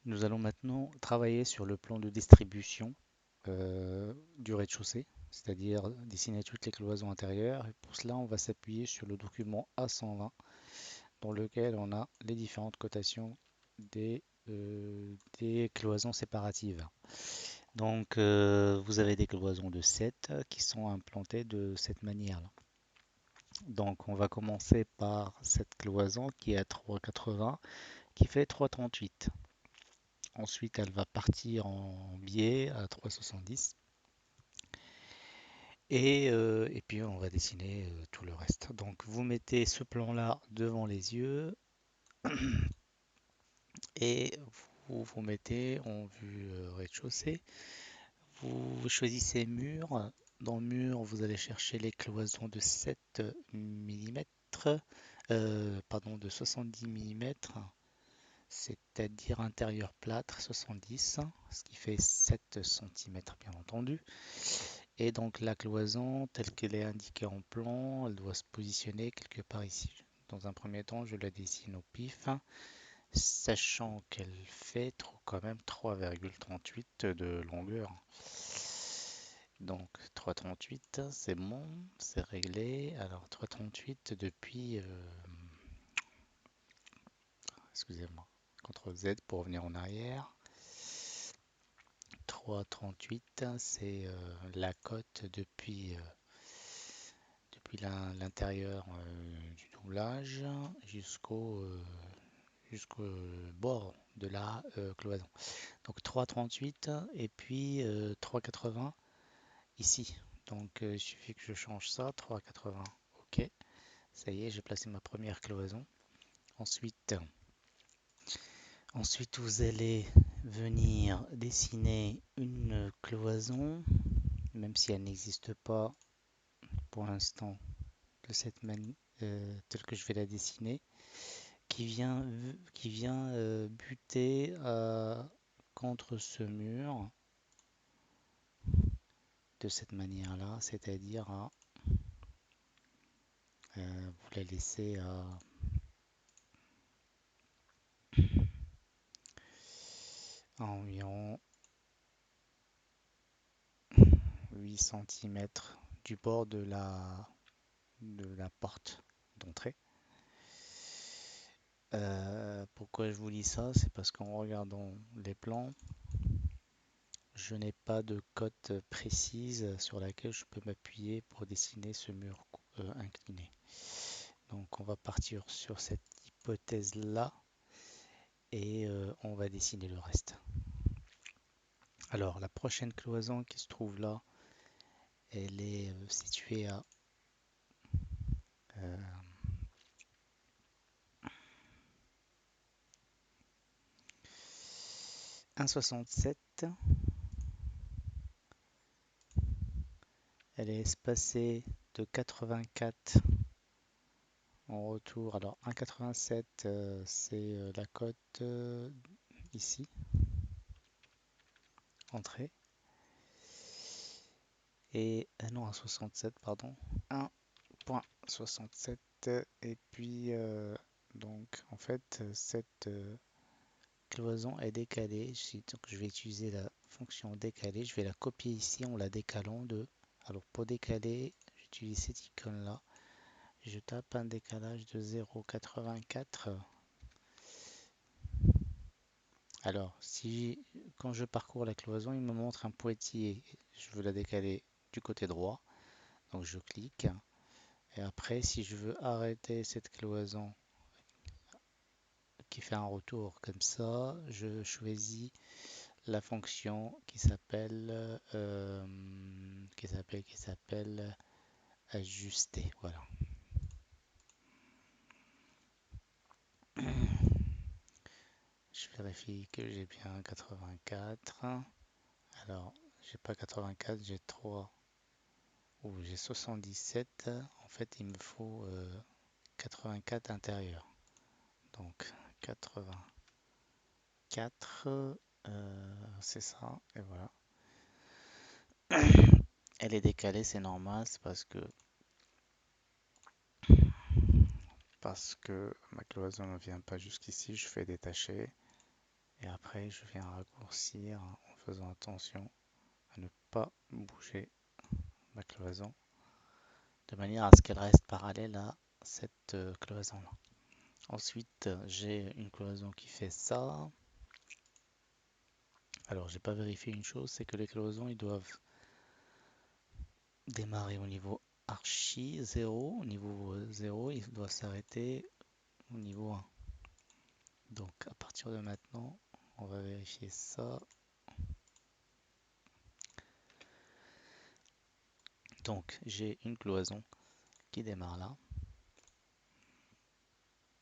Nous allons maintenant travailler sur le plan de distribution du rez-de-chaussée, c'est-à-dire dessiner toutes les cloisons intérieures. Et pour cela, on va s'appuyer sur le document A120 dans lequel on a les différentes cotations des cloisons séparatives. Donc, vous avez des cloisons de 7 qui sont implantées de cette manière-là. Donc, on va commencer par cette cloison qui est à 3,80 qui fait 3,38. Ensuite, elle va partir en biais à 3,70. Et puis, on va dessiner tout le reste. Donc, vous mettez ce plan-là devant les yeux et vous mettez en vue rez-de-chaussée. Vous choisissez mur. Dans mur, vous allez chercher les cloisons de 7 mm, pardon, de 70 mm, c'est-à-dire intérieur plâtre 70, ce qui fait 7 cm bien entendu. Et donc la cloison, telle qu'elle est indiquée en plan, elle doit se positionner quelque part ici. Dans un premier temps, je la dessine au pif, sachant qu'elle fait quand même 3,38 de longueur. Donc 3,38, c'est bon, c'est réglé. Alors 3,38 depuis, excusez-moi, CTRL Z pour revenir en arrière. 3,38, c'est la cote depuis l'intérieur du doublage jusqu'au bord de la cloison. Donc 3,38 et puis 3,80 ici. Donc il suffit que je change ça, 3,80. Ok, ça y est, j'ai placé ma première cloison. Ensuite, vous allez venir dessiner une cloison, même si elle n'existe pas pour l'instant de cette manière, telle que je vais la dessiner, qui vient buter contre ce mur de cette manière-là, c'est-à-dire vous la laissez à environ 8 cm du bord de la porte d'entrée. Pourquoi je vous dis ça? C'est parce qu'en regardant les plans, je n'ai pas de cote précise sur laquelle je peux m'appuyer pour dessiner ce mur incliné. Donc on va partir sur cette hypothèse-là et on va dessiner le reste. Alors la prochaine cloison qui se trouve là, elle est située à 1,67. Elle est espacée de 84 en retour. Alors 1,87 c'est la cote ici, entrée. Et non, 1,67 pardon. 1,67 et puis donc en fait cette cloison est décalée. Donc je vais utiliser la fonction décaler. Je vais la copier ici en la décalant de. Alors pour décaler, j'utilise cette icône là. Je tape un décalage de 0,84. Alors, si quand je parcours la cloison, il me montre un pointillé, je veux la décaler du côté droit, donc je clique. Et après, si je veux arrêter cette cloison qui fait un retour comme ça, je choisis la fonction qui s'appelle ajuster. Voilà. Je vérifie que j'ai bien 84. Alors, j'ai pas 84, j'ai 3 ou j'ai 77. En fait, il me faut 84 intérieur. Donc 84, c'est ça. Et voilà. Elle est décalée, c'est normal, c'est parce que ma cloison ne vient pas jusqu'ici. Je fais détacher Et après, je viens raccourcir en faisant attention à ne pas bouger ma cloison de manière à ce qu'elle reste parallèle à cette cloison-là. Ensuite, j'ai une cloison qui fait ça. Alors, j'ai pas vérifié une chose, c'est que les cloisons, ils doivent démarrer au niveau archi 0, au niveau 0, ils doivent s'arrêter au niveau 1. Donc, à partir de maintenant, on va vérifier ça. Donc, j'ai une cloison qui démarre là.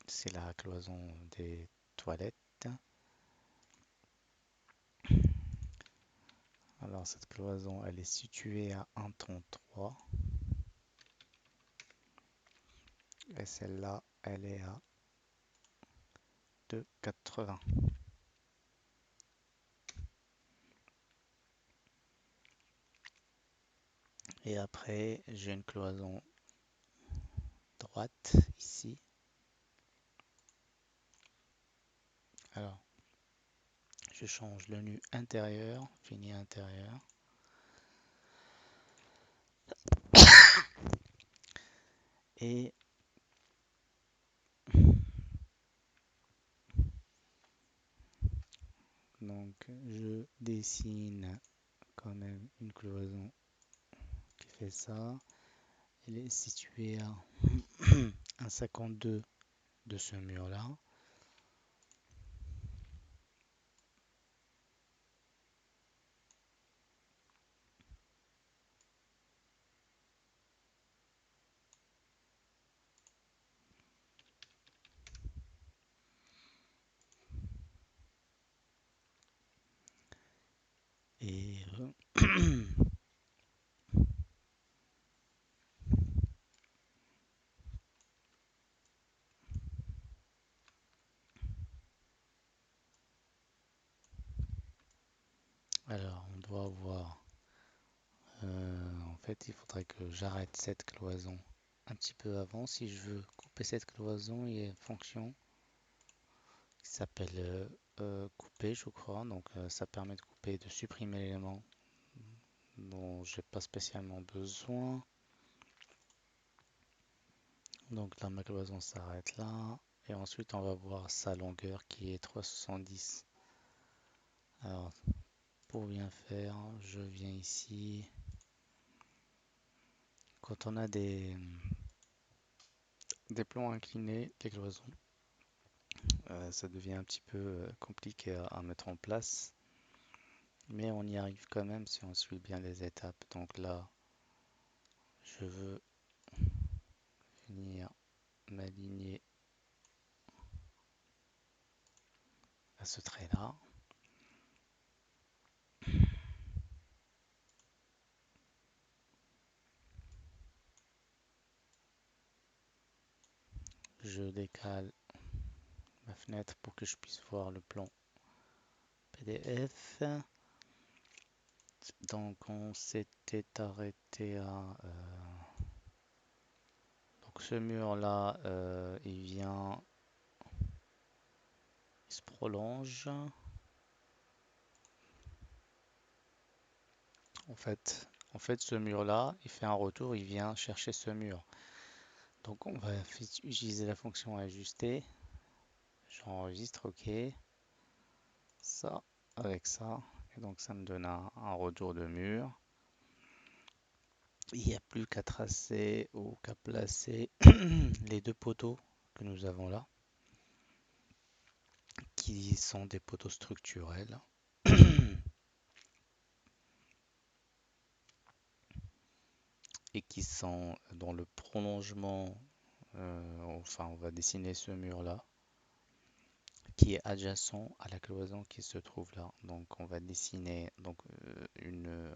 C'est la cloison des toilettes. Alors, cette cloison, elle est située à 1,33 et celle-là, elle est à 2,80. Et après, j'ai une cloison droite ici. Alors, je change le nu intérieur, fini intérieur. Et donc, je dessine quand même une cloison qui fait ça. Elle est située à 1,52 de ce mur-là. Et alors, on doit avoir. En fait, il faudrait que j'arrête cette cloison un petit peu avant. Si je veux couper cette cloison, il y a une fonction qui s'appelle couper, je crois. Donc, ça permet de couper, de supprimer l'élément dont j'ai pas spécialement besoin. Donc là, ma cloison s'arrête là. Et ensuite, on va voir sa longueur qui est 3,70. Alors, pour bien faire, je viens ici. Quand on a des plans inclinés, les cloisons, ça devient un petit peu compliqué à mettre en place. Mais on y arrive quand même si on suit bien les étapes. Donc là, je veux venir m'aligner à ce trait-là. Je décale ma fenêtre pour que je puisse voir le plan PDF. Donc on s'était arrêté à... donc ce mur-là, il vient... Il se prolonge. En fait, ce mur-là, il fait un retour, il vient chercher ce mur. Donc on va utiliser la fonction ajuster. J'enregistre, ok. Ça, avec ça. Et donc ça me donne un retour de mur. Il n'y a plus qu'à tracer ou qu'à placer les deux poteaux que nous avons là, qui sont des poteaux structurels. Et qui sont dans le prolongement, enfin on va dessiner ce mur-là, qui est adjacent à la cloison qui se trouve là. Donc on va dessiner donc,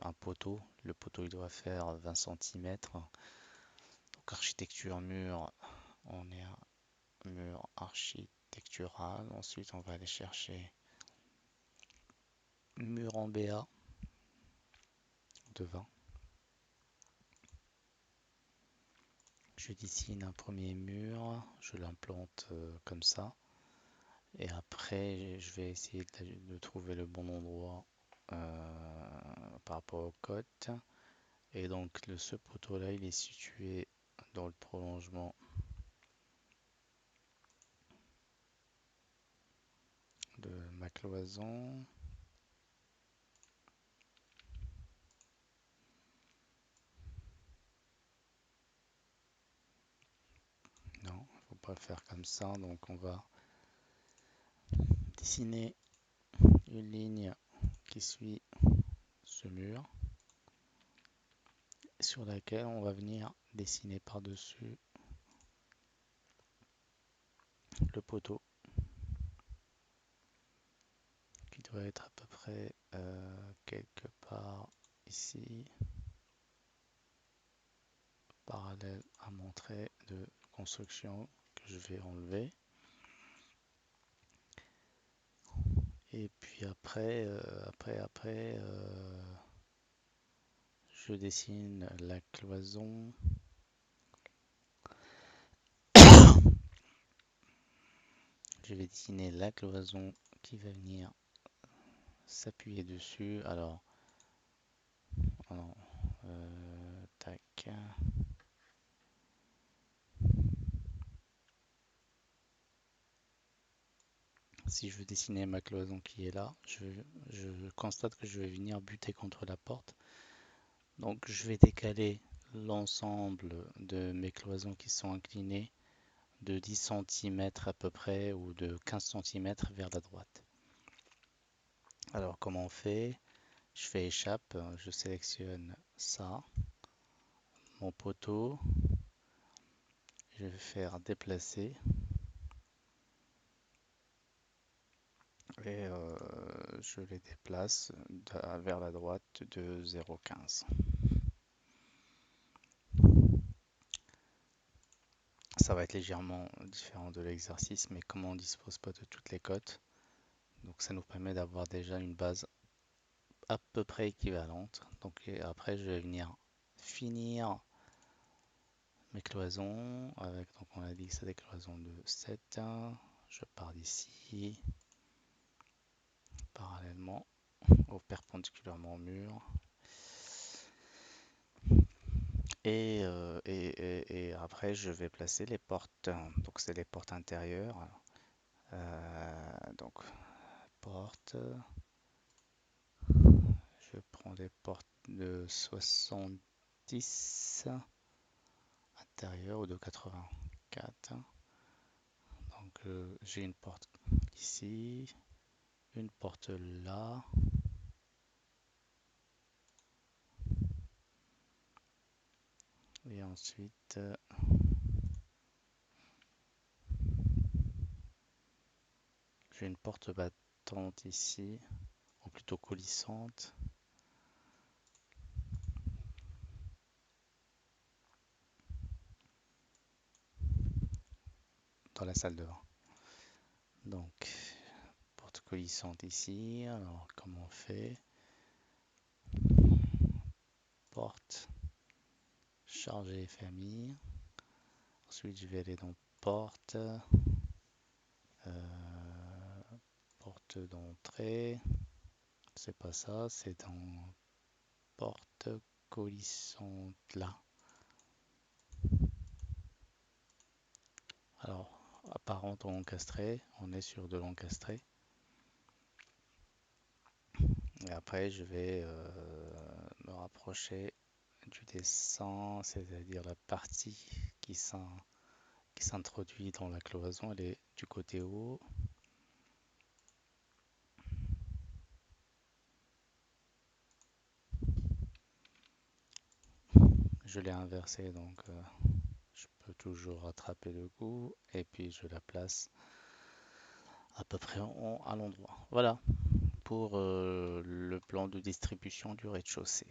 un poteau. Le poteau il doit faire 20 cm. Donc architecture mur, on est à mur architectural. Ensuite on va aller chercher mur en BA de 20. Je dessine un premier mur, je l'implante comme ça. Et après, je vais essayer de trouver le bon endroit par rapport aux côtes. Et donc, ce poteau-là, il est situé dans le prolongement de ma cloison. Non, il ne faut pas le faire comme ça. Donc, on va dessiner une ligne qui suit ce mur, sur laquelle on va venir dessiner par-dessus le poteau, qui doit être à peu près quelque part ici, parallèle à mon trait de construction que je vais enlever. Et puis après, je dessine la cloison. Je vais dessiner la cloison qui va venir s'appuyer dessus. Alors, non, tac. Si je veux dessiner ma cloison qui est là, je constate que je vais venir buter contre la porte. Donc je vais décaler l'ensemble de mes cloisons qui sont inclinées de 10 cm à peu près ou de 15 cm vers la droite. Alors comment on fait? Je fais échappe, je sélectionne ça, mon poteau, je vais faire déplacer et je les déplace vers la droite de 0,15. Ça va être légèrement différent de l'exercice, mais comme on ne dispose pas de toutes les cotes, donc ça nous permet d'avoir déjà une base à peu près équivalente. Donc et après, je vais venir finir mes cloisons avec, donc on a dit que c'est des cloisons de 7. Je pars d'ici, parallèlement ou perpendiculairement au mur. Et après, je vais placer les portes. Donc, c'est les portes intérieures. Donc, porte. Je prends des portes de 70 intérieures ou de 84. Donc, j'ai une porte ici, une porte là. Et ensuite, j'ai une porte battante ici, ou plutôt coulissante, dans la salle de bain. Donc, porte coulissante ici. Alors, comment on fait? Porte, chargée famille. Ensuite, je vais aller dans porte, porte d'entrée. C'est pas ça, c'est dans porte coulissante là. Alors, apparent encastré, on est sur de l'encastré. Et après, je vais me rapprocher du dessin, c'est-à-dire la partie qui s'introduit dans la cloison, elle est du côté haut. Je l'ai inversé, donc je peux toujours rattraper le coup et puis je la place à peu près à l'endroit. Voilà pour le plan de distribution du rez-de-chaussée.